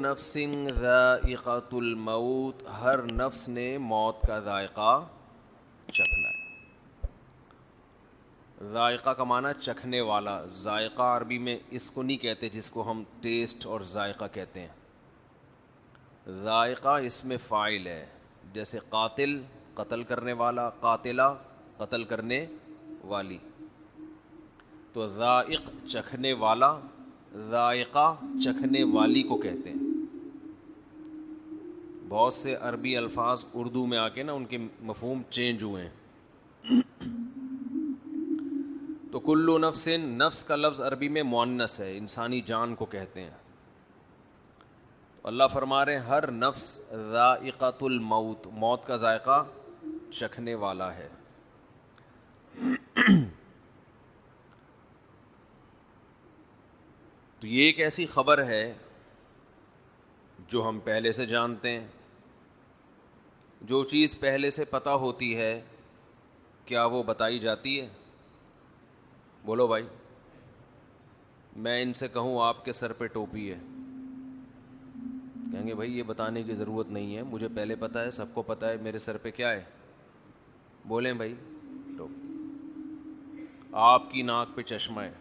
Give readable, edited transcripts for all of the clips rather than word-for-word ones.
نفس ذائقۃ الموت، ہر نفس نے موت کا ذائقہ چکھنا ہے۔ ذائقہ کا معنی چکھنے والا، ذائقہ عربی میں اس کو نہیں کہتے جس کو ہم ٹیسٹ اور ذائقہ کہتے ہیں۔ ذائقہ اس میں فاعل ہے، جیسے قاتل قتل کرنے والا، قاتلہ قتل کرنے والی، تو ذائق چکھنے والا، ذائقہ چکھنے والی کو کہتے ہیں۔ بہت سے عربی الفاظ اردو میں آ کے نا ان کے مفہوم چینج ہوئے ہیں۔ تو کلو نفس، نفس کا لفظ عربی میں مؤنث ہے، انسانی جان کو کہتے ہیں۔ تو اللہ فرما رہے ہیں ہر نفس ذائقۃ الموت، موت کا ذائقہ چکھنے والا ہے۔ تو یہ ایک ایسی خبر ہے جو ہم پہلے سے جانتے ہیں۔ جو چیز پہلے سے پتہ ہوتی ہے کیا وہ بتائی جاتی ہے؟ بولو بھائی، میں ان سے کہوں آپ کے سر پہ ٹوپی ہے، کہیں گے بھائی یہ بتانے کی ضرورت نہیں ہے، مجھے پہلے پتہ ہے، سب کو پتہ ہے میرے سر پہ کیا ہے، بولیں بھائی ٹوپی۔ آپ کی ناک پہ چشمہ ہے۔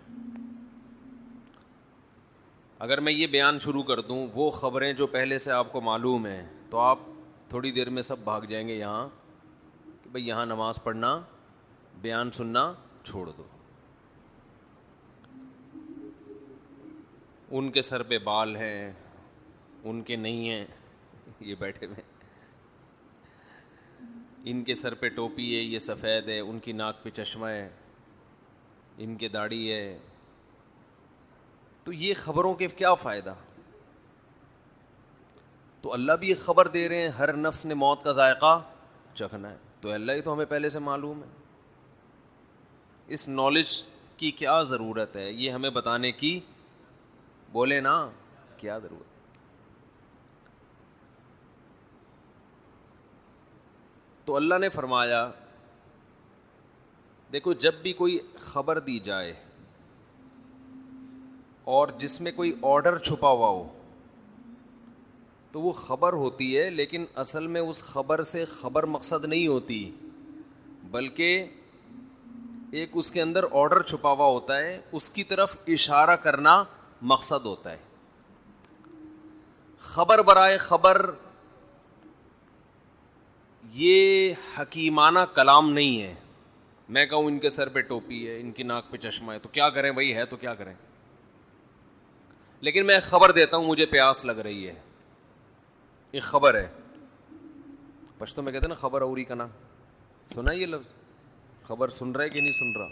اگر میں یہ بیان شروع کر دوں وہ خبریں جو پہلے سے آپ کو معلوم ہیں، تو آپ تھوڑی دیر میں سب بھاگ جائیں گے یہاں کہ بھئی یہاں نماز پڑھنا، بیان سننا چھوڑ دو۔ ان کے سر پہ بال ہیں، ان کے نہیں ہیں، یہ بیٹھے ہوئے، ان کے سر پہ ٹوپی ہے، یہ سفید ہے، ان کی ناک پہ چشمہ ہے، ان کے داڑھی ہے، تو یہ خبروں کے کیا فائدہ؟ تو اللہ بھی ایک خبر دے رہے ہیں ہر نفس نے موت کا ذائقہ چکھنا ہے، تو اللہ ہی تو ہمیں پہلے سے معلوم ہے۔ اس نالج کی کیا ضرورت ہے؟ یہ ہمیں بتانے کی، بولے نا، کیا ضرورت؟ تو اللہ نے فرمایا دیکھو جب بھی کوئی خبر دی جائے اور جس میں کوئی آرڈر چھپا ہوا ہو تو وہ خبر ہوتی ہے، لیکن اصل میں اس خبر سے خبر مقصد نہیں ہوتی، بلکہ ایک اس کے اندر آرڈر چھپا ہوا ہوتا ہے، اس کی طرف اشارہ کرنا مقصد ہوتا ہے۔ خبر برائے خبر یہ حکیمانہ کلام نہیں ہے۔ میں کہوں ان کے سر پہ ٹوپی ہے، ان کی ناک پہ چشمہ ہے، تو کیا کریں بھائی، ہے تو کیا کریں؟ لیکن میں خبر دیتا ہوں مجھے پیاس لگ رہی ہے، ایک خبر ہے، پشتو میں کہتے ہیں نا خبر اوری کا نا، سنا یہ لفظ؟ خبر سن رہا ہے کہ نہیں سن رہا؟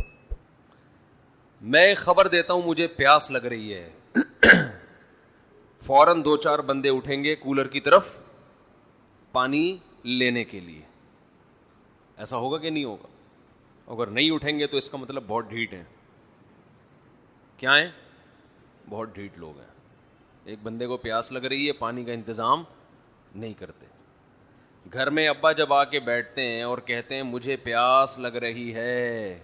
میں خبر دیتا ہوں مجھے پیاس لگ رہی ہے، فوراً دو چار بندے اٹھیں گے کولر کی طرف پانی لینے کے لیے، ایسا ہوگا کہ نہیں ہوگا؟ اگر نہیں اٹھیں گے تو اس کا مطلب بہت ڈھیٹ ہیں۔ کیا ہیں؟ بہت ڈھیٹ لوگ ہیں۔ ایک بندے کو پیاس لگ رہی ہے، پانی کا انتظام نہیں کرتے۔ گھر میں ابا جب آ کے بیٹھتے ہیں اور کہتے ہیں مجھے پیاس لگ رہی ہے،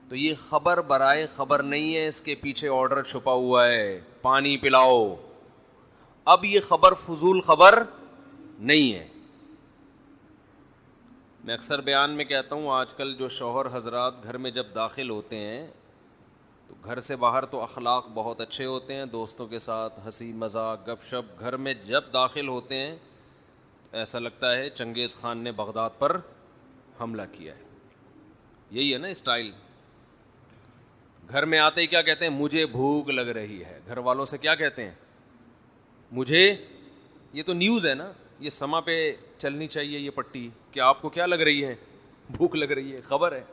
تو یہ خبر برائے خبر نہیں ہے، اس کے پیچھے آرڈر چھپا ہوا ہے، پانی پلاؤ۔ اب یہ خبر فضول خبر نہیں ہے۔ میں اکثر بیان میں کہتا ہوں آج کل جو شوہر حضرات گھر میں جب داخل ہوتے ہیں تو گھر سے باہر تو اخلاق بہت اچھے ہوتے ہیں، دوستوں کے ساتھ ہنسی مذاق گپ شپ، گھر میں جب داخل ہوتے ہیں ایسا لگتا ہے چنگیز خان نے بغداد پر حملہ کیا ہے۔ یہی ہے نا اسٹائل۔ گھر میں آتے ہی کیا کہتے ہیں؟ مجھے بھوک لگ رہی ہے۔ گھر والوں سے کیا کہتے ہیں؟ مجھے، یہ تو نیوز ہے نا، یہ سما پہ چلنی چاہیے یہ پٹی، کہ آپ کو کیا لگ رہی ہے؟ بھوک لگ رہی ہے، خبر ہے۔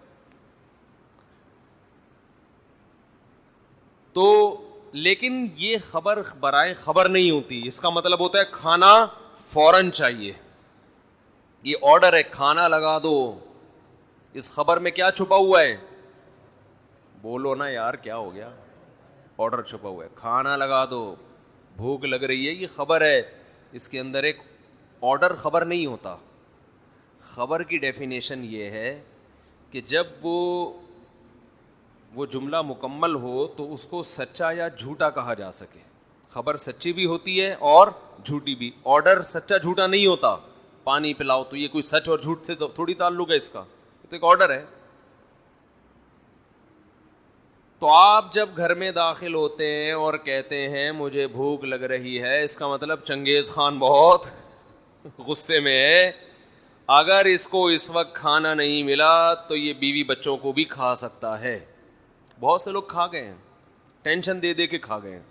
تو لیکن یہ خبر برائے خبر نہیں ہوتی، اس کا مطلب ہوتا ہے کھانا فوراً چاہیے، یہ آرڈر ہے، کھانا لگا دو۔ اس خبر میں کیا چھپا ہوا ہے؟ بولو نا یار، کیا ہو گیا؟ آرڈر چھپا ہوا ہے، کھانا لگا دو، بھوک لگ رہی ہے، یہ خبر ہے۔ اس کے اندر ایک آرڈر خبر نہیں ہوتا۔ خبر کی ڈیفینیشن یہ ہے کہ جب وہ جملہ مکمل ہو تو اس کو سچا یا جھوٹا کہا جا سکے۔ خبر سچی بھی ہوتی ہے اور جھوٹی بھی. آرڈر سچا جھوٹا نہیں ہوتا. پانی پلاؤ تو یہ کوئی سچ اور جھوٹ سے تھوڑی تعلق ہے اس کا, یہ تو ایک آرڈر ہے. تو آپ جب گھر میں داخل ہوتے ہیں اور کہتے ہیں مجھے بھوک لگ رہی ہے, اس کا مطلب چنگیز خان بہت غصے میں ہے. اگر اس کو اس وقت کھانا نہیں ملا تو یہ بیوی بچوں کو بھی کھا سکتا ہے. بہت سے لوگ کھا گئے ہیں, ٹینشن دے دے کے کھا گئے ہیں.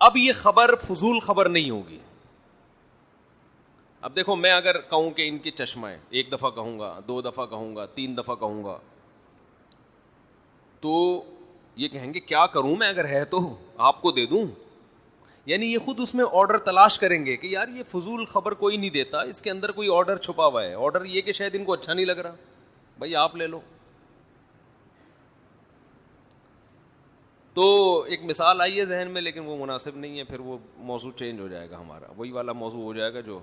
اب یہ خبر فضول خبر نہیں ہوگی. اب دیکھو, میں اگر کہوں کہ ان کے چشمہ ہے, ایک دفعہ کہوں گا, 2 دفعہ کہوں گا, 3 دفعہ کہوں گا, تو یہ کہیں گے کیا کروں میں, اگر ہے تو آپ کو دے دوں. یعنی یہ خود اس میں آرڈر تلاش کریں گے کہ یار یہ فضول خبر کوئی نہیں دیتا, اس کے اندر کوئی آرڈر چھپا ہوا ہے. آرڈر یہ کہ شاید ان کو اچھا نہیں لگ رہا, بھائی آپ لے لو. تو ایک مثال آئی ہے ذہن میں, لیکن وہ مناسب نہیں ہے, پھر وہ موضوع چینج ہو جائے گا ہمارا, وہی والا موضوع ہو جائے گا جو.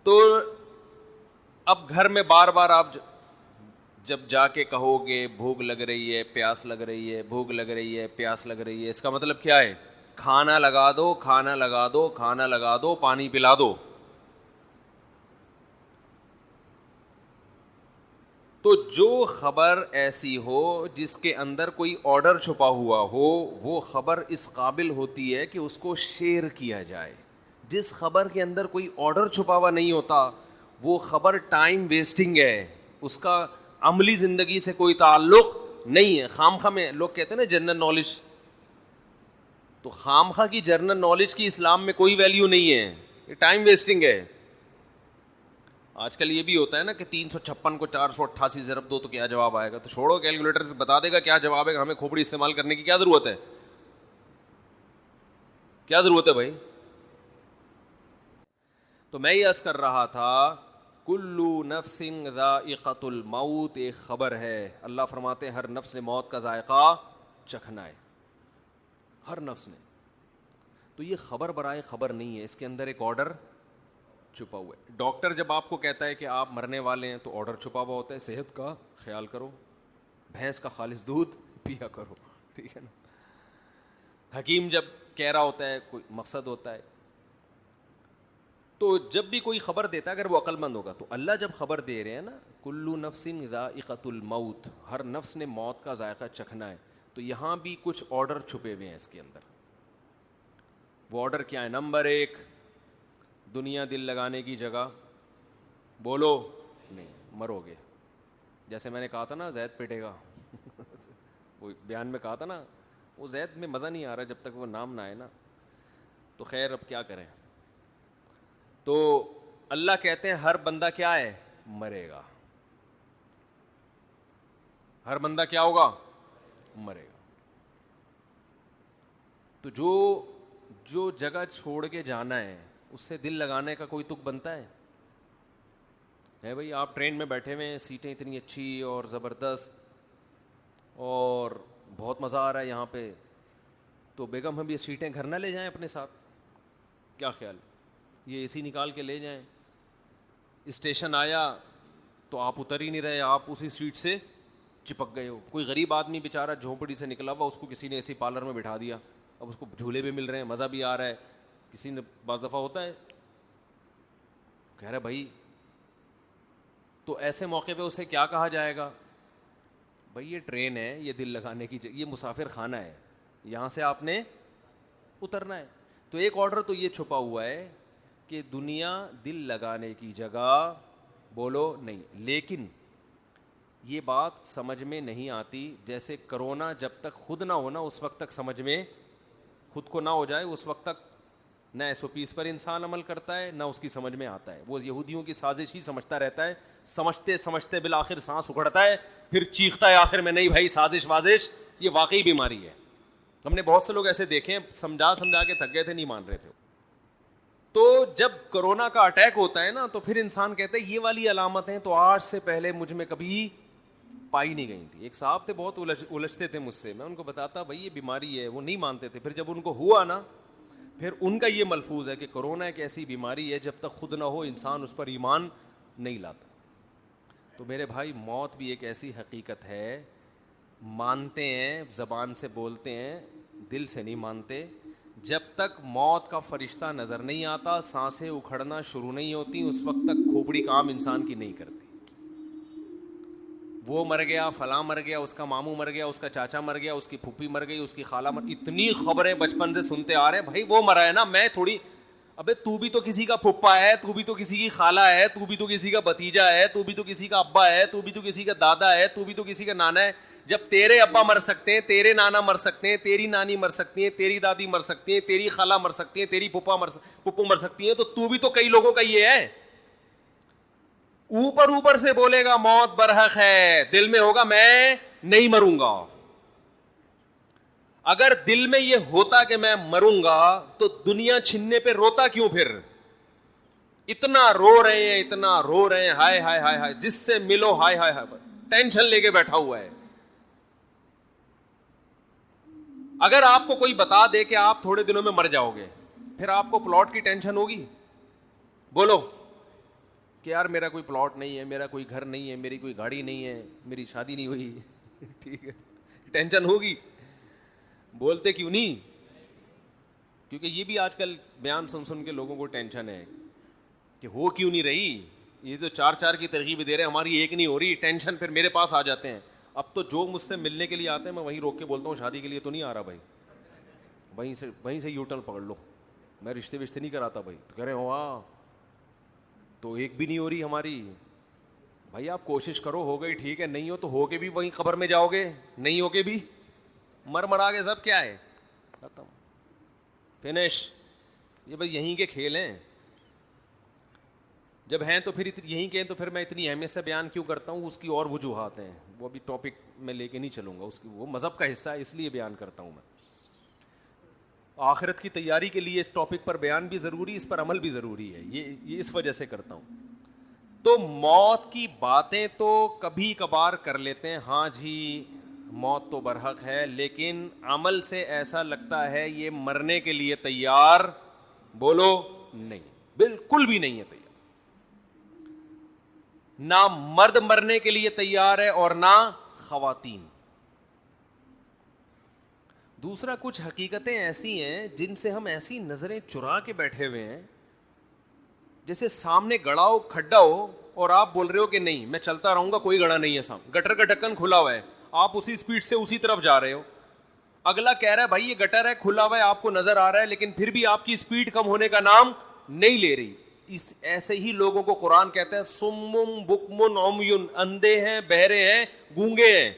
تو اب گھر میں بار بار آپ جب جا کے کہو گے بھوک لگ رہی ہے, پیاس لگ رہی ہے, بھوک لگ رہی ہے, پیاس لگ رہی ہے, اس کا مطلب کیا ہے؟ کھانا لگا دو, کھانا لگا دو, کھانا لگا دو, پانی پلا دو. تو جو خبر ایسی ہو جس کے اندر کوئی آرڈر چھپا ہوا ہو, وہ خبر اس قابل ہوتی ہے کہ اس کو شیئر کیا جائے. جس خبر کے اندر کوئی آرڈر چھپا ہوا نہیں ہوتا, وہ خبر ٹائم ویسٹنگ ہے, اس کا عملی زندگی سے کوئی تعلق نہیں ہے. خامخواہ میں لوگ کہتے ہیں نا جنرل نالج, تو خامخواہ کی جنرل نالج کی اسلام میں کوئی ویلیو نہیں ہے, یہ ٹائم ویسٹنگ ہے. آج کل یہ بھی ہوتا ہے نا کہ 356 کو 488 ضرب دو تو کیا جواب آئے گا, تو چھوڑو, کیلکولیٹر سے بتا دے گا کیا جواب ہے, ہمیں کھوپڑی استعمال کرنے کی کیا ضرورت ہے, کیا ضرورت ہے بھائی. تو میں یہ عرض کر رہا تھا, کلو نفس ذائقۃ الموت, ایک خبر ہے. اللہ فرماتے ہیں ہر نفس نے موت کا ذائقہ چکھنا ہے, ہر نفس نے. تو یہ خبر برائے خبر نہیں ہے, اس کے اندر ایک آرڈر چھپا ہوا ہے. ڈاکٹر جب آپ کو کہتا ہے کہ آپ مرنے والے ہیں تو آرڈر چھپا ہوا ہوتا ہے, صحت کا خیال کرو, بھینس کا خالص دودھ پیا کرو, ٹھیک ہے نا. حکیم جب کہہ رہا ہوتا ہے کوئی مقصد ہوتا ہے. تو جب بھی کوئی خبر دیتا ہے اگر وہ عقل مند ہوگا, تو اللہ جب خبر دے رہے ہیں نا کلو نفس ذائقۃ الموت, ہر نفس نے موت کا ذائقہ چکھنا ہے, تو یہاں بھی کچھ آرڈر چھپے ہوئے ہیں اس کے اندر. وہ آرڈر کیا ہے؟ نمبر 1, دنیا دل لگانے کی جگہ, بولو نہیں مرو گے. جیسے میں نے کہا تھا نا زید پیٹے گا وہ بیان میں کہا تھا نا, وہ زید میں مزہ نہیں آ رہا جب تک وہ نام نہ آئے نا. تو خیر اب کیا کریں. تو اللہ کہتے ہیں ہر بندہ کیا ہے, مرے گا. ہر بندہ کیا ہوگا, مرے گا. تو جو جگہ چھوڑ کے جانا ہے اس سے دل لگانے کا کوئی تک بنتا ہے بھائی. آپ ٹرین میں بیٹھے ہوئے ہیں, سیٹیں اتنی اچھی اور زبردست اور بہت مزہ آ رہا ہے یہاں پہ, تو بیگم ہم یہ سیٹیں گھر نہ لے جائیں اپنے ساتھ, کیا خیال, یہ اے سی نکال کے لے جائیں. اسٹیشن آیا تو آپ اتر ہی نہیں رہے, آپ اسی سیٹ سے چپک گئے ہو. کوئی غریب آدمی بیچارہ جھونپڑی سے نکلا ہوا, اس کو کسی نے اے سی پارلر میں بٹھا دیا, اب اس کو جھولے بھی مل رہے ہیں, مزہ بھی آ رہا ہے. کسی نے بعض دفعہ ہوتا ہے کہہ رہا بھائی, تو ایسے موقع پہ اسے کیا کہا جائے گا, بھائی یہ ٹرین ہے, یہ دل لگانے کی یہ مسافر خانہ ہے, یہاں سے آپ نے اترنا ہے. تو ایک آرڈر تو یہ چھپا ہوا ہے کہ دنیا دل لگانے کی جگہ, بولو نہیں. لیکن یہ بات سمجھ میں نہیں آتی, جیسے کرونا جب تک خود نہ ہونا اس وقت تک سمجھ میں, خود کو نہ ہو جائے اس وقت تک نہ SOPs پر انسان عمل کرتا ہے, نہ اس کی سمجھ میں آتا ہے. وہ یہودیوں کی سازش ہی سمجھتا رہتا ہے, سمجھتے سمجھتے بالآخر سانس اکھڑتا ہے, پھر چیختا ہے آخر میں نہیں بھائی سازش وازش, یہ واقعی بیماری ہے. ہم نے بہت سے لوگ ایسے دیکھے ہیں, سمجھا کے تھک گئے تھے, نہیں مان رہے تھے. تو جب کرونا کا اٹیک ہوتا ہے نا, تو پھر انسان کہتا ہے یہ والی علامتیں تو آج سے پہلے مجھ میں کبھی پائی نہیں گئی تھی. ایک صاحب تھے بہت الجھتے تھے مجھ سے, میں ان کو بتاتا بھائی یہ بیماری ہے, وہ نہیں مانتے تھے. پھر جب ان کو ہوا نا, پھر ان کا یہ ملفوظ ہے کہ کرونا ایک ایسی بیماری ہے جب تک خود نہ ہو انسان اس پر ایمان نہیں لاتا. تو میرے بھائی موت بھی ایک ایسی حقیقت ہے مانتے ہیں, زبان سے بولتے ہیں, دل سے نہیں مانتے. جب تک موت کا فرشتہ نظر نہیں آتا, سانسیں اکھڑنا شروع نہیں ہوتی, اس وقت تک کھوپڑی کام انسان کی نہیں کرتی. وہ مر گیا, فلاں مر گیا, اس کا ماموں مر گیا, اس کا چاچا مر گیا, اس کی پھوپھی مر گئی, اس کی خالہ مر, اتنی خبریں بچپن سے سنتے آ رہے ہیں. بھائی وہ مرا ہے نا, میں تھوڑی, ابے تو بھی تو کسی کا پھپھا ہے, تو بھی تو کسی کی خالہ ہے, تو بھی تو کسی کا بھتیجا ہے, تو بھی تو کسی کا ابا ہے, تو بھی تو کسی کا دادا ہے, تو بھی تو کسی کا نانا ہے. جب تیرے ابا مر سکتے ہیں, تیرے نانا مر سکتے ہیں, تیری نانی مر سکتی ہیں, تیری دادی مر سکتی ہیں, تیری خالہ مر سکتی ہیں, تیری پھپھو مر سکتی ہیں, تو بھی تو کئی لوگوں کا یہ ہے. اوپر سے بولے گا موت برحق ہے, دل میں ہوگا میں نہیں مروں گا. اگر دل میں یہ ہوتا کہ میں مروں گا تو دنیا چھننے پہ روتا کیوں پھر؟ اتنا رو رہے ہیں, اتنا رو رہے ہیں, ہائے ہائے ہائے ہائے, جس سے ملو ہائے ہائے ہائے, ٹینشن لے کے بیٹھا ہوا ہے. اگر آپ کو کوئی بتا دے کہ آپ تھوڑے دنوں میں مر جاؤ گے, پھر آپ کو پلاٹ کی ٹینشن ہوگی؟ بولو کہ یار میرا کوئی پلاٹ نہیں ہے, میرا کوئی گھر نہیں ہے, میری کوئی گاڑی نہیں ہے, میری شادی نہیں ہوئی. ٹھیک ہے, ٹینشن ہوگی. بولتے کیوں نہیں؟ کیونکہ یہ بھی آج کل بیان سن سن کے لوگوں کو ٹینشن ہے کہ ہو کیوں نہیں رہی. یہ تو چار چار کی ترغیب دے رہے ہیں, ہماری ایک نہیں ہو رہی. ٹینشن پھر میرے پاس آ جاتے ہیں. اب تو جو مجھ سے ملنے کے لیے آتے ہیں میں وہیں روک کے بولتا ہوں شادی کے لیے تو نہیں آ رہا بھائی, وہیں سے یو ٹرن پکڑ لو, میں رشتے وشتے نہیں کراتا بھائی. تو کہہ رہے ہو تو ایک بھی نہیں ہو رہی ہماری. بھائی آپ کوشش کرو, ہو گئی ٹھیک ہے, نہیں ہو تو ہو کے بھی وہیں قبر میں جاؤ گے, نہیں ہو کے بھی مرا کے سب کیا ہے, ختم, فنش. یہ بھائی یہیں کے کھیل ہیں. جب ہیں تو پھر یہیں کے, تو پھر میں اتنی اہمیت سے بیان کیوں کرتا ہوں؟ اس کی اور وجوہات ہیں, وہ ابھی ٹاپک میں لے کے نہیں چلوں گا, اس کی وہ مذہب کا حصہ ہے اس لیے بیان کرتا ہوں. میں آخرت کی تیاری کے لیے اس ٹاپک پر بیان بھی ضروری, اس پر عمل بھی ضروری ہے, یہ اس وجہ سے کرتا ہوں. تو موت کی باتیں تو کبھی کبھار کر لیتے ہیں, ہاں جی موت تو برحق ہے, لیکن عمل سے ایسا لگتا ہے یہ مرنے کے لیے تیار, بولو نہیں, بالکل بھی نہیں ہے تیار. نہ مرد مرنے کے لیے تیار ہے اور نہ خواتین. دوسرا, کچھ حقیقتیں ایسی ہیں جن سے ہم ایسی نظریں چرا کے بیٹھے ہوئے ہیں, جیسے سامنے گڑا ہو, کھڈا ہو, اور آپ بول رہے ہو کہ نہیں میں چلتا رہوں گا, کوئی گڑا نہیں ہے سامنے, گٹر کا ڈھکن کھلا ہوا ہے, آپ اسی سپیڈ سے اسی طرف جا رہے ہو. اگلا کہہ رہا ہے بھائی یہ گٹر ہے, کھلا ہوا ہے, آپ کو نظر آ رہا ہے, لیکن پھر بھی آپ کی سپیڈ کم ہونے کا نام نہیں لے رہی. ایسے ہی لوگوں کو قرآن کہتا ہے سمم بکمن عمیون, اندھے ہیں, بہرے ہیں, گونگے ہیں.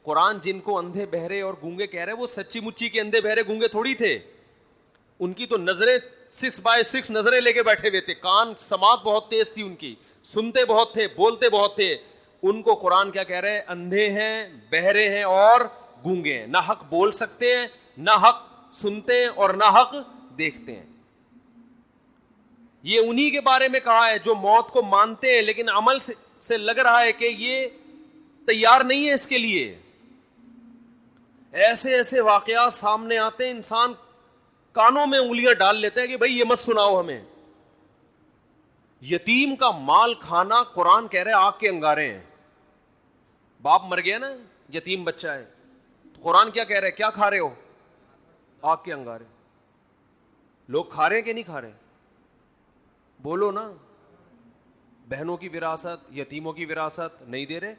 قرآن جن کو اندھے بہرے اور گونگے کہہ رہے ہیں وہ سچی مچی کے اندھے بہرے گونگے تھوڑی تھے. ان کی تو نظریں 6x6 نظریں لے کے بیٹھے ہوئے تھے, کان سماعت بہت تیز تھی ان کی, سنتے بہت تھے, بولتے بہت تھے. ان کو قرآن کیا کہہ رہے ہیں؟ اندھے ہیں, بہرے ہیں اور گونگے ہیں. نہ حق بول سکتے ہیں, نہ حق سنتے ہیں, اور نہ حق دیکھتے ہیں. یہ انہی کے بارے میں کہا ہے جو موت کو مانتے ہیں لیکن عمل سے لگ رہا ہے کہ یہ تیار نہیں ہے اس کے لیے. ایسے ایسے واقعات سامنے آتے ہیں, انسان کانوں میں انگلیاں ڈال لیتے ہیں کہ بھائی یہ مت سناؤ ہمیں. یتیم کا مال کھانا, قرآن کہہ رہے آگ کے انگارے ہیں. باپ مر گیا نا, یتیم بچہ ہے, قرآن کیا کہہ رہے, کیا کھا رہے ہو؟ آگ کے انگارے. لوگ کھا رہے ہیں کہ نہیں کھا رہے؟ بولو نا. بہنوں کی وراثت, یتیموں کی وراثت نہیں دے رہے.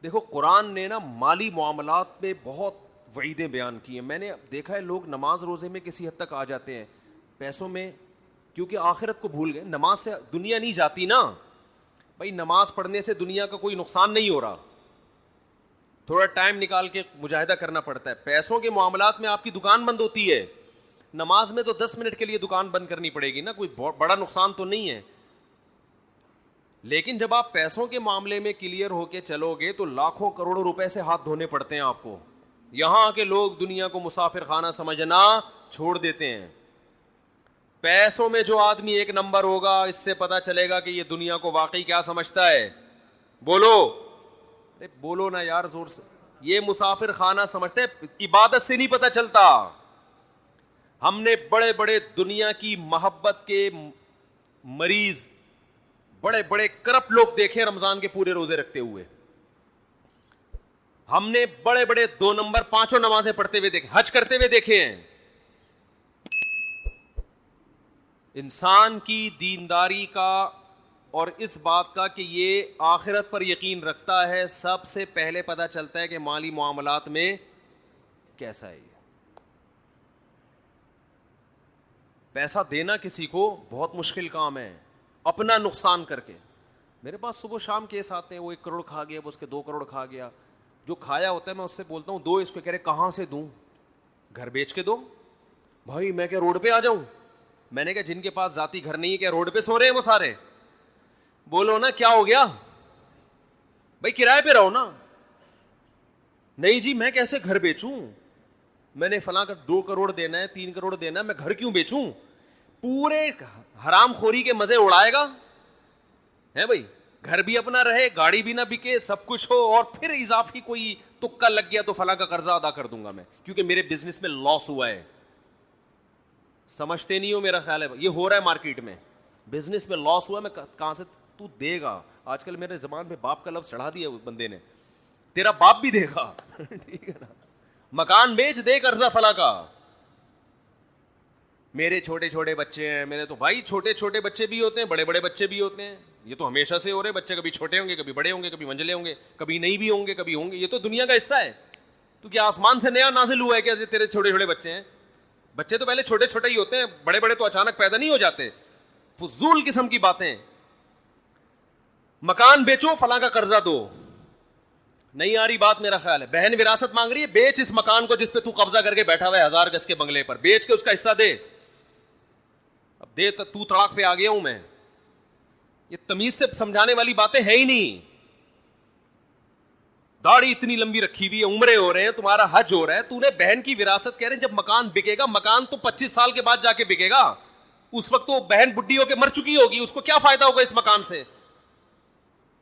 دیکھو قرآن نے نا مالی معاملات میں بہت وعیدیں بیان کی ہیں. میں نے دیکھا ہے لوگ نماز روزے میں کسی حد تک آ جاتے ہیں, پیسوں میں, کیونکہ آخرت کو بھول گئے. نماز سے دنیا نہیں جاتی نا بھائی, نماز پڑھنے سے دنیا کا کوئی نقصان نہیں ہو رہا, تھوڑا ٹائم نکال کے مجاہدہ کرنا پڑتا ہے. پیسوں کے معاملات میں آپ کی دکان بند ہوتی ہے, نماز میں تو 10 منٹ کے لیے دکان بند کرنی پڑے گی نا, کوئی بڑا نقصان تو نہیں ہے. لیکن جب آپ پیسوں کے معاملے میں کلیئر ہو کے چلو گے تو لاکھوں کروڑوں روپے سے ہاتھ دھونے پڑتے ہیں آپ کو. یہاں کے لوگ دنیا کو مسافر خانہ سمجھنا چھوڑ دیتے ہیں. پیسوں میں جو آدمی ایک نمبر ہوگا, اس سے پتا چلے گا کہ یہ دنیا کو واقعی کیا سمجھتا ہے. بولو, بولو نا یار زور سے. یہ مسافر خانہ سمجھتے, عبادت سے نہیں پتا چلتا. ہم نے بڑے بڑے دنیا کی محبت کے مریض, بڑے بڑے کرپٹ لوگ دیکھے رمضان کے پورے روزے رکھتے ہوئے. ہم نے بڑے بڑے 2 نمبر 5 نمازیں پڑھتے ہوئے دیکھے, حج کرتے ہوئے دیکھے ہیں. انسان کی دینداری کا اور اس بات کا کہ یہ آخرت پر یقین رکھتا ہے, سب سے پہلے پتہ چلتا ہے کہ مالی معاملات میں کیسا ہے. پیسہ دینا کسی کو بہت مشکل کام ہے, اپنا نقصان کر کے. میرے پاس صبح شام کیس آتے ہیں, وہ 1 کروڑ کھا گیا, وہ اس کے 2 کروڑ کھا گیا. جو کھایا ہوتا ہے میں اس سے بولتا ہوں دو اس کو, کہہ رہے کہاں سے دوں, گھر بیچ کے دو. بھائی میں کیا روڈ پہ آ جاؤں؟ میں نے کہا جن کے پاس ذاتی گھر نہیں ہے کیا روڈ پہ سو رہے ہیں وہ سارے؟ بولو نا کیا ہو گیا بھائی, کرائے پہ رہو نا. نہیں جی میں کیسے گھر بیچوں, میں نے فلاں کا 2 کروڑ دینا ہے 3 کروڑ دینا ہے, میں گھر کیوں بیچوں؟ پورے حرام خوری کے مزے اڑائے گا ہے بھائی, گھر بھی اپنا رہے, گاڑی بھی نہ بکے, سب کچھ ہو, اور پھر اضافی کوئی تکا لگ گیا تو فلاں کا قرضہ ادا کر دوں گا میں کیونکہ میرے بزنس میں لاس ہوا ہے. سمجھتے نہیں ہو میرا خیال ہے یہ ہو رہا ہے مارکیٹ میں, بزنس میں لاس ہوا, میں کہاں سے تو دے گا. آج کل میرے زبان پہ باپ کا لفظ چڑھا دیا بندے نے, تیرا باپ بھی دے گا ٹھیک ہے نا, مکان بیچ دے قرضہ فلاں کا. میرے چھوٹے چھوٹے بچے ہیں, میرے تو بھائی چھوٹے چھوٹے بچے بھی ہوتے ہیں, بڑے بڑے بچے بھی ہوتے ہیں. یہ تو ہمیشہ سے ہو رہے, بچے کبھی چھوٹے ہوں گے, کبھی بڑے ہوں گے, کبھی منجلے ہوں گے, کبھی نہیں بھی ہوں گے, کبھی ہوں گے. یہ تو دنیا کا حصہ ہے. تو کیا آسمان سے نیا نازل ہوا ہے کیا تیرے چھوٹے چھوٹے بچے ہیں؟ بچے تو پہلے چھوٹے چھوٹے ہی ہوتے ہیں, بڑے بڑے تو اچانک پیدا نہیں ہو جاتے. فضول قسم کی باتیں. مکان بیچو فلاں کا قرضہ دو, نہیں آ رہی بات میرا خیال ہے. بہن وراثت مانگ رہی ہے, بیچ اس مکان کو جس پہ تو قبضہ کر کے بیٹھا ہوا ہے 1000 گز کے بنگلے پر, بیچ کے اس کا حصہ دے. اب دے تو تڑاک پہ آ گیا ہوں میں. یہ تمیز سے سمجھانے والی باتیں ہے ہی نہیں. داڑھی اتنی لمبی رکھی ہوئی ہے, عمرے ہو رہے ہیں, تمہارا حج ہو رہا ہے, تو نے بہن کی وراثت کہہ رہے ہیں جب مکان بکے گا, مکان تو 25 سال کے بعد جا کے بکے گا, اس وقت وہ بہن بڈھی ہو کے مر چکی ہوگی, اس کو کیا فائدہ ہوگا اس مکان سے؟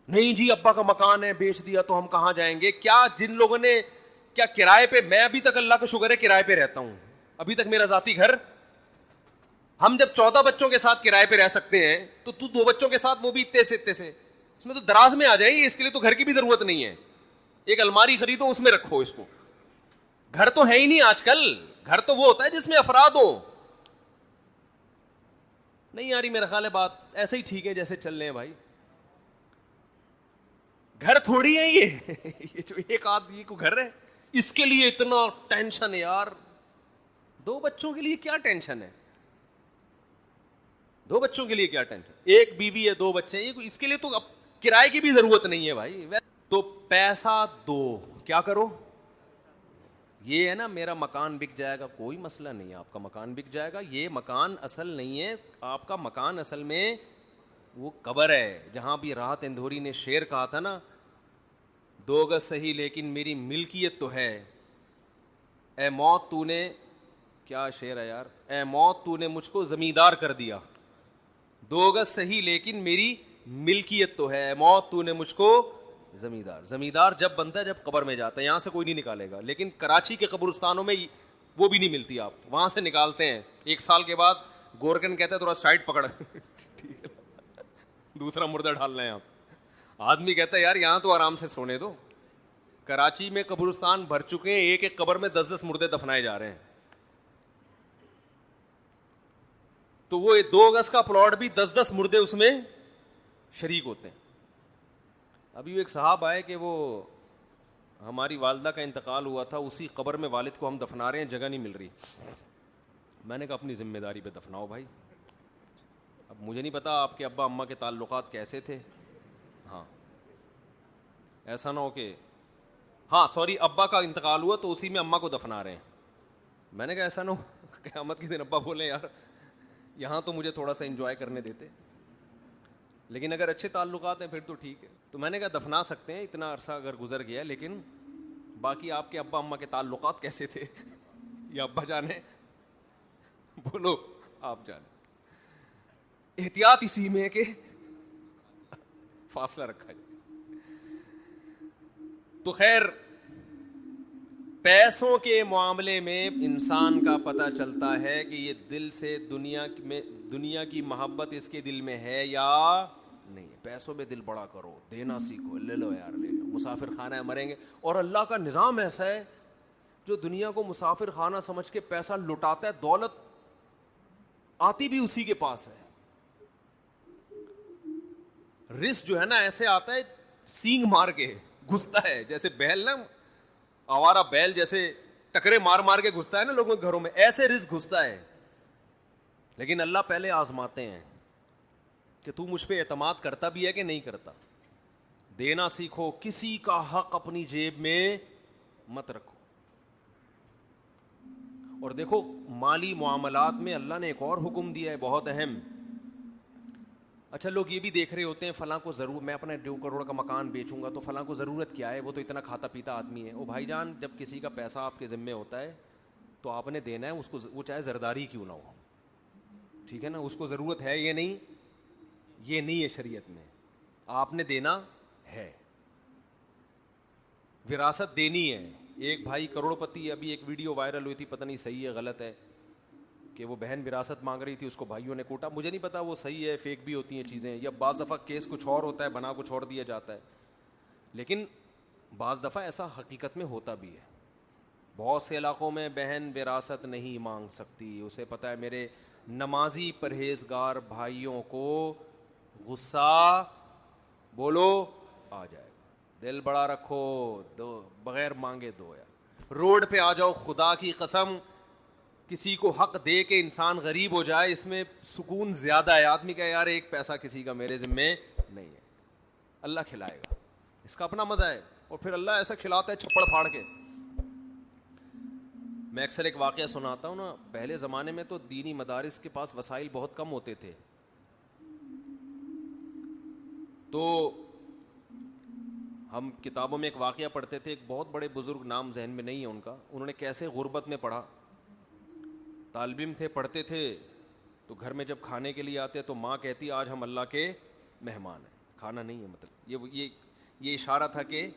نہیں جی ابا کا مکان ہے بیچ دیا تو ہم کہاں جائیں گے. کیا جن لوگوں نے کیا کرائے پہ, میں ابھی تک اللہ کا شکر ہے کرائے پہ رہتا ہوں, ابھی تک میرا ذاتی گھر. ہم جب 14 بچوں کے ساتھ کرائے پہ رہ سکتے ہیں تو 2 بچوں کے ساتھ وہ بھی اتنے سے, اس میں تو دراز میں آ جائے گی. اس کے لیے تو گھر کی بھی ضرورت نہیں ہے, ایک الماری خریدو اس میں رکھو اس کو. گھر تو ہے ہی نہیں آج کل, گھر تو وہ ہوتا ہے جس میں افراد ہو. نہیں آ رہی میرا خیال ہے بات, ایسے ہی ٹھیک ہے جیسے چل رہے ہیں بھائی. گھر تھوڑی ہے یہ جو ایک آدمی کو گھر ہے اس کے لیے اتنا ٹینشن ہے یار. 2 بچوں کے لیے کیا ٹینشن ہے, 2 بچوں کے لیے کیا ٹینشن, ایک بیوی ہے 2 بچے ہیں, اس کے لیے تو اب کرائے کی بھی ضرورت نہیں ہے بھائی. تو پیسہ دو, کیا کرو, یہ ہے نا میرا مکان بک جائے گا, کوئی مسئلہ نہیں ہے, آپ کا مکان بک جائے گا. یہ مکان اصل نہیں ہے, آپ کا مکان اصل میں وہ قبر ہے. جہاں بھی راحت اندھوری نے شعر کہا تھا نا, 2 گز صحیح لیکن میری ملکیت تو ہے, اے موت تو نے, کیا شعر ہے یار, اے موت تو نے مجھ کو زمیندار کر دیا. 2 گز صحیح لیکن میری ملکیت تو ہے, اے موت تو نے مجھ کو زمیندار. زمیندار جب بنتا ہے جب قبر میں جاتا ہے, یہاں سے کوئی نہیں نکالے گا. لیکن کراچی کے قبرستانوں میں وہ بھی نہیں ملتی, آپ وہاں سے نکالتے ہیں 1 سال کے بعد. گورکن کہتا ہے تھوڑا سائڈ پکڑ دوسرا مردہ ڈال رہے ہیں آپ. آدمی کہتا ہے یار یہاں تو آرام سے سونے دو. کراچی میں قبرستان بھر چکے ہیں, ایک قبر میں 10 مردے دفنائے جا رہے ہیں. تو وہ 2 گز کا پلاٹ بھی 10 مردے اس میں شریک ہوتے ہیں. ابھی ایک صاحب آئے کہ وہ ہماری والدہ کا انتقال ہوا تھا, اسی قبر میں والد کو ہم دفنا رہے ہیں, جگہ نہیں مل رہی. میں نے کہا اپنی ذمہ داری پہ دفناؤ بھائی. اب مجھے نہیں پتا آپ کے ابا اماں کے تعلقات کیسے تھے, ہاں ایسا نہ ہو کہ ہاں سوری ابا کا انتقال ہوا تو اسی میں اماں کو دفنا رہے ہیں. میں نے کہا ایسا نہ ہو قیامت کے دن ابا بولے یار یہاں تو مجھے تھوڑا سا انجوائے کرنے دیتے, لیکن اگر اچھے تعلقات ہیں پھر تو ٹھیک ہے. تو میں نے کہا دفنا سکتے ہیں, اتنا عرصہ اگر گزر گیا, لیکن باقی آپ کے ابا اماں کے تعلقات کیسے تھے یا ابا جانے, بولو آپ جانے. احتیاط اسی میں ہے کہ فاصلہ رکھا جائے. تو خیر پیسوں کے معاملے میں انسان کا پتہ چلتا ہے کہ یہ دل سے دنیا کی محبت اس کے دل میں ہے یا نہیں. پیسوں میں دل بڑا کرو, دینا سیکھو, لے لو یار لے لو. مسافر خانہ ہے, مریں گے. اور اللہ کا نظام ایسا ہے جو دنیا کو مسافر خانہ سمجھ کے پیسہ لٹاتا ہے, دولت آتی بھی اسی کے پاس ہے. رزق جو ہے نا ایسے آتا ہے سینگ مار کے گھستا ہے, جیسے بیل نا, آوارہ بیل جیسے ٹکرے مار مار کے گھستا ہے نا لوگوں کے گھروں میں, ایسے رزق گھستا ہے. لیکن اللہ پہلے آزماتے ہیں کہ تو مجھ پہ اعتماد کرتا بھی ہے کہ نہیں کرتا. دینا سیکھو, کسی کا حق اپنی جیب میں مت رکھو. اور دیکھو مالی معاملات میں اللہ نے ایک اور حکم دیا ہے بہت اہم. اچھا لوگ یہ بھی دیکھ رہے ہوتے ہیں فلاں کو ضرور, میں اپنا 2 کروڑ کا مکان بیچوں گا تو فلاں کو ضرورت کیا ہے, وہ تو اتنا کھاتا پیتا آدمی ہے. او بھائی جان, جب کسی کا پیسہ آپ کے ذمے ہوتا ہے تو آپ نے دینا ہے اس کو, وہ چاہے زرداری کیوں نہ ہو, ٹھیک ہے نا. اس کو ضرورت ہے یہ نہیں, یہ نہیں ہے شریعت میں, آپ نے دینا ہے. وراثت دینی ہے. ایک بھائی کروڑ پتی, ابھی ایک ویڈیو وائرل ہوئی تھی, پتہ نہیں صحیح ہے غلط ہے, کہ وہ بہن وراثت مانگ رہی تھی, اس کو بھائیوں نے کوٹا. مجھے نہیں پتا وہ صحیح ہے, فیک بھی ہوتی ہیں چیزیں, یا بعض دفعہ کیس کچھ اور ہوتا ہے, بنا کچھ اور دیا جاتا ہے. لیکن بعض دفعہ ایسا حقیقت میں ہوتا بھی ہے. بہت سے علاقوں میں بہن وراثت نہیں مانگ سکتی, اسے پتہ ہے میرے نمازی پرہیزگار بھائیوں کو غصہ بولو آ جائے گا. دل بڑا رکھو, دو بغیر مانگے دو. یار روڈ پہ آ جاؤ, خدا کی قسم کسی کو حق دے کے انسان غریب ہو جائے, اس میں سکون زیادہ ہے. آدمی کا یار ایک پیسہ کسی کا میرے ذمے نہیں ہے, اللہ کھلائے گا, اس کا اپنا مزہ ہے. اور پھر اللہ ایسا کھلاتا ہے چھپڑ پھاڑ کے. میں اکثر ایک واقعہ سناتا ہوں نا, پہلے زمانے میں تو دینی مدارس کے پاس وسائل بہت کم ہوتے تھے, تو ہم کتابوں میں ایک واقعہ پڑھتے تھے. ایک بہت بڑے بزرگ, نام ذہن میں نہیں ہے ان کا, انہوں نے کیسے غربت میں پڑھا. طالب علم تھے, پڑھتے تھے, تو گھر میں جب کھانے کے لیے آتے تو ماں کہتی آج ہم اللہ کے مہمان ہیں, کھانا نہیں ہے. مطلب یہ اشارہ تھا کہ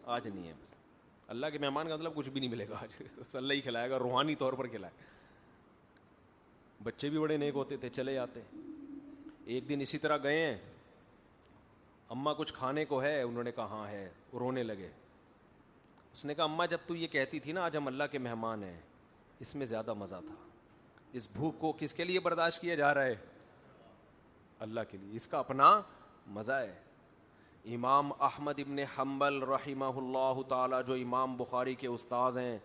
آج نہیں ہے. اللہ کے مہمان کا مطلب کچھ بھی نہیں ملے گا آج, اللہ ہی کھلائے گا, روحانی طور پر کھلائے. بچے بھی بڑے نیک ہوتے تھے, چلے جاتے. ایک دن اسی طرح گئے ہیں, اماں کچھ کھانے کو ہے, انہوں نے کہا ہاں ہے, رونے لگے. اس نے کہا اماں جب تو یہ کہتی تھی نا آج ہم اللہ کے مہمان ہیں, اس میں زیادہ مزہ تھا. اس بھوک کو کس کے لیے برداشت کیا جا رہا ہے, اللہ کے لیے, اس کا اپنا مزہ ہے. امام احمد ابن حنبل رحمہ اللہ تعالی, جو امام بخاری کے استاذ ہیں,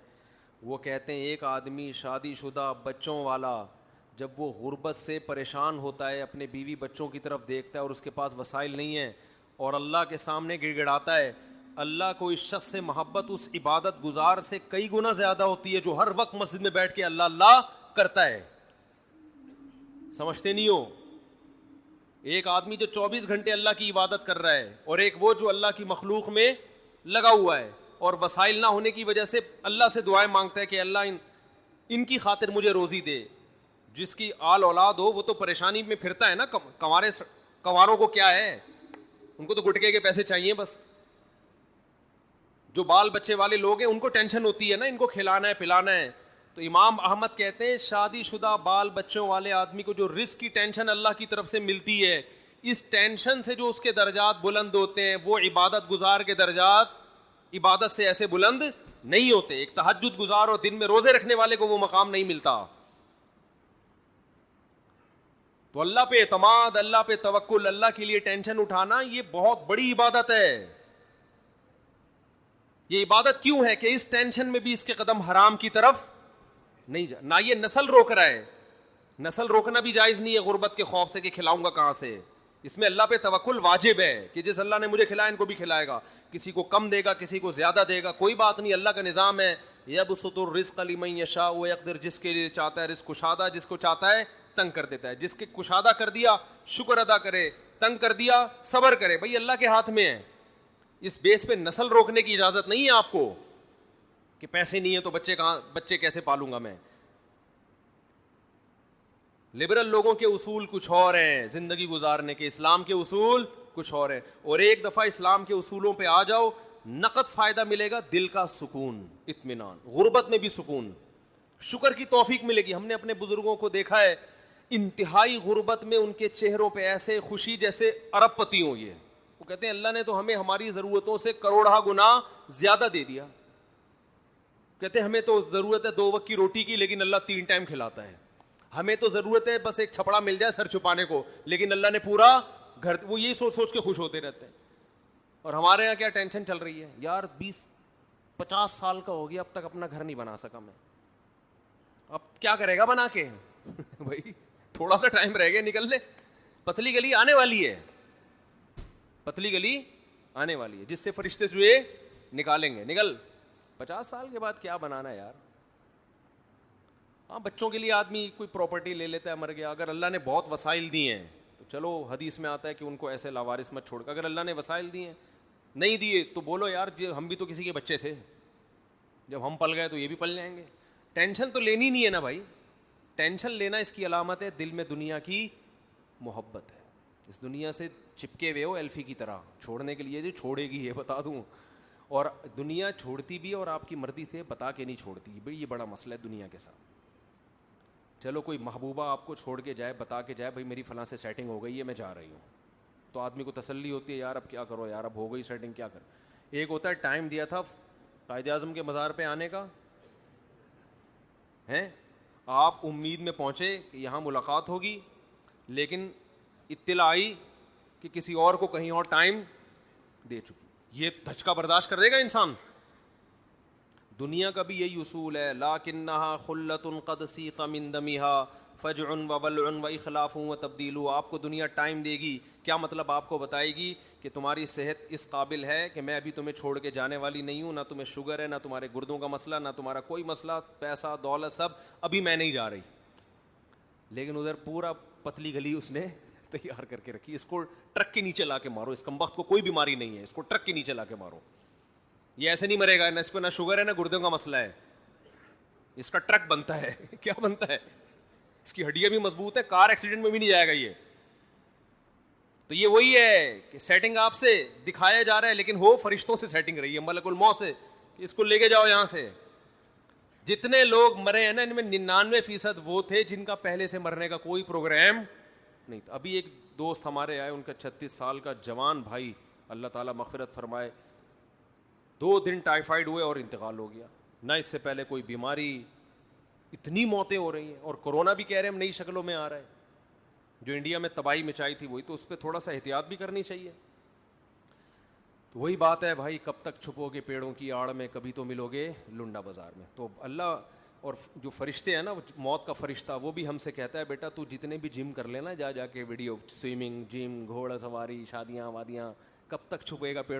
وہ کہتے ہیں ایک آدمی شادی شدہ بچوں والا جب وہ غربت سے پریشان ہوتا ہے, اپنے بیوی بچوں کی طرف دیکھتا ہے اور اس کے پاس وسائل نہیں ہیں, اور اللہ کے سامنے گڑ گڑاتا ہے, اللہ کو اس شخص سے محبت اس عبادت گزار سے کئی گنا زیادہ ہوتی ہے جو ہر وقت مسجد میں بیٹھ کے اللہ اللہ کرتا ہے. سمجھتے نہیں ہو, ایک آدمی جو 24 گھنٹے اللہ کی عبادت کر رہا ہے, اور ایک وہ جو اللہ کی مخلوق میں لگا ہوا ہے, اور وسائل نہ ہونے کی وجہ سے اللہ سے دعائیں مانگتا ہے کہ اللہ ان کی خاطر مجھے روزی دے. جس کی آل اولاد ہو وہ تو پریشانی میں پھرتا ہے نا, کنواروں کو کیا ہے, ان کو تو گٹکے کے پیسے چاہیے بس. جو بال بچے والے لوگ ہیں ان کو ٹینشن ہوتی ہے نا, ان کو کھلانا ہے پلانا ہے. تو امام احمد کہتے ہیں شادی شدہ بال بچوں والے آدمی کو جو رزق کی ٹینشن اللہ کی طرف سے ملتی ہے, اس ٹینشن سے جو اس کے درجات بلند ہوتے ہیں, وہ عبادت گزار کے درجات عبادت سے ایسے بلند نہیں ہوتے. ایک تہجد گزار اور دن میں روزے رکھنے والے کو وہ مقام نہیں ملتا. تو اللہ پہ اعتماد, اللہ پہ توکل, اللہ کے لیے ٹینشن اٹھانا, یہ بہت بڑی عبادت ہے. یہ عبادت کیوں ہے کہ اس ٹینشن میں بھی اس کے قدم حرام کی طرف نہیں جا. نہ یہ نسل روک رہا ہے, نسل روکنا بھی جائز نہیں ہے غربت کے خوف سے کہ کھلاؤں گا کہاں سے. اس میں اللہ پہ توکل واجب ہے کہ جس اللہ نے مجھے کھلایا ان کو بھی کھلائے گا, کسی کو کم دے گا کسی کو زیادہ دے گا, کوئی بات نہیں, اللہ کا نظام ہے. یبسط الرزق لمن یشاء ویقدر, جس کے لیے چاہتا ہے رزق کشادہ, جس کو چاہتا ہے تنگ کر دیتا ہے. جس کے کشادہ کر دیا شکر ادا کرے, تنگ کر دیا صبر کرے. بھائی اللہ کے ہاتھ میں ہے. اس بیس پہ نسل روکنے کی اجازت نہیں ہے آپ کو کہ پیسے نہیں ہیں تو بچے کیسے پالوں گا میں. لبرل لوگوں کے اصول کچھ اور ہیں زندگی گزارنے کے, اسلام کے اصول کچھ اور ہیں. اور ایک دفعہ اسلام کے اصولوں پہ آ جاؤ, نقد فائدہ ملے گا, دل کا سکون, اطمینان, غربت میں بھی سکون, شکر کی توفیق ملے گی. ہم نے اپنے بزرگوں کو دیکھا ہے انتہائی غربت میں ان کے چہروں پہ ایسے خوشی جیسے ارب پتی ہوں. یہ وہ کہتے ہیں اللہ نے تو ہمیں ہماری ضرورتوں سے کروڑہ گنا زیادہ دے دیا. کہتے ہیں ہمیں تو ضرورت ہے 2 وقت کی روٹی کی, لیکن اللہ 3 ٹائم کھلاتا ہے. ہمیں تو ضرورت ہے بس ایک چھپڑا مل جائے سر چھپانے کو, لیکن اللہ نے پورا گھر, وہ یہی سوچ سوچ کے خوش ہوتے رہتے ہیں. اور ہمارے یہاں کیا ٹینشن چل رہی ہے یار, 20-50 سال کا ہو گیا اب تک اپنا گھر نہیں بنا سکا میں, اب کیا کرے گا بنا کے. بھائی تھوڑا سا ٹائم رہ گیا نکل لے, پتلی گلی آنے والی ہے, پتلی گلی آنے والی ہے جس سے فرشتے چوہے نکالیں گے. نکل 50 سال کے بعد کیا بنانا ہے یار. ہاں بچوں کے لیے آدمی کوئی پراپرٹی لے لیتا ہے, مر گیا. اگر اللہ نے بہت وسائل دیے ہیں تو چلو حدیث میں آتا ہے کہ ان کو ایسے لاوارث مت چھوڑ کر. اگر اللہ نے وسائل دیے ہیں, نہیں دیے تو بولو یار ہم بھی تو کسی کے بچے تھے, جب ہم پل گئے تو یہ بھی پل جائیں گے. ٹینشن تو لینی نہیں ہے نا بھائی. ٹینشن لینا اس کی علامت ہے دل میں دنیا کی محبت ہے. اس دنیا سے چپکے ہوئے ہو ایلفی کی طرح, چھوڑنے کے لیے جو چھوڑے گی یہ بتا دوں, اور دنیا چھوڑتی بھی اور آپ کی مرضی سے بتا کے نہیں چھوڑتی. بھائی یہ بڑا مسئلہ ہے دنیا کے ساتھ. چلو کوئی محبوبہ آپ کو چھوڑ کے جائے, بتا کے جائے بھائی میری فلاں سے سیٹنگ ہو گئی ہے میں جا رہی ہوں, تو آدمی کو تسلی ہوتی ہے یار اب کیا کرو یار, اب ہو گئی سیٹنگ کیا کر. ایک ہوتا ہے ٹائم دیا تھا قائد اعظم کے مزار پہ آنے کا, ہیں آپ امید میں پہنچے کہ یہاں ملاقات ہوگی, لیکن اطلاع آئی کہ کسی اور کو کہیں اور ٹائم دے چکی. یہ دھچکا برداشت کر دے گا انسان. دنیا کا بھی یہی اصول ہے, لاکنھا خلۃ قد سیق من دمھا فجع وبلع واخلاف وتبدیل. آپ کو دنیا ٹائم دے گی, کیا مطلب آپ کو بتائے گی کہ تمہاری صحت اس قابل ہے کہ میں ابھی تمہیں چھوڑ کے جانے والی نہیں ہوں, نہ تمہیں شوگر ہے, نہ تمہارے گردوں کا مسئلہ, نہ تمہارا کوئی مسئلہ, پیسہ دولت سب ابھی میں نہیں جا رہی. لیکن ادھر پورا پتلی گلی اس نے تیار کر کے رکھی, اس کو ٹرک کے نیچے لا کے مارو, اس کمبخت کو کوئی بیماری نہیں ہے, اس کو ٹرک کے نیچے لا کے مارو, یہ ایسے نہیں مرے گا, نہ اس کو نہ شوگر ہے نہ گردوں کا مسئلہ ہے, اس کا ٹرک بنتا ہے. کیا بنتا ہے, اس کی ہڈیاں بھی مضبوط ہے, کار ایکسیڈنٹ میں بھی نہیں جائے گا یہ. تو یہ وہی ہے کہ سیٹنگ آپ سے دکھایا جا رہا ہے, لیکن ہو فرشتوں سے سیٹنگ رہی ہے, ملک الموت سے, اس کو لے کے جاؤ یہاں سے. جتنے لوگ مرے ہیں نا ان میں 99% وہ تھے جن کا پہلے سے مرنے کا کوئی پروگرام نہیں تھا. ابھی ایک دوست ہمارے آئے, ان کا 36 سال کا جوان بھائی, اللہ تعالیٰ مغفرت فرمائے, 2 دن ٹائیفائڈ ہوئے اور انتقال ہو گیا. نہ اس سے پہلے کوئی بیماری, اتنی موتیں ہو رہی ہیں, اور کورونا بھی کہہ رہے ہیں ہم نئی شکلوں میں آ رہا ہے, جو انڈیا میں تباہی مچائی تھی وہی, تو اس پہ تھوڑا سا احتیاط بھی کرنی چاہیے. تو وہی بات ہے بھائی, کب تک چھپو گے پیڑوں کی آڑ میں, کبھی تو ملو گے لنڈا بازار میں. تو اللہ اور جو فرشتے ہیں نا, موت کا فرشتہ, وہ بھی ہم سے کہتا ہے بیٹا تو جتنے بھی جم کر لینا, جا کے ویڈیو, سوئمنگ, جم, گھوڑا سواری, شادیاں وادیاں, کب تک چھپے گا پیڑ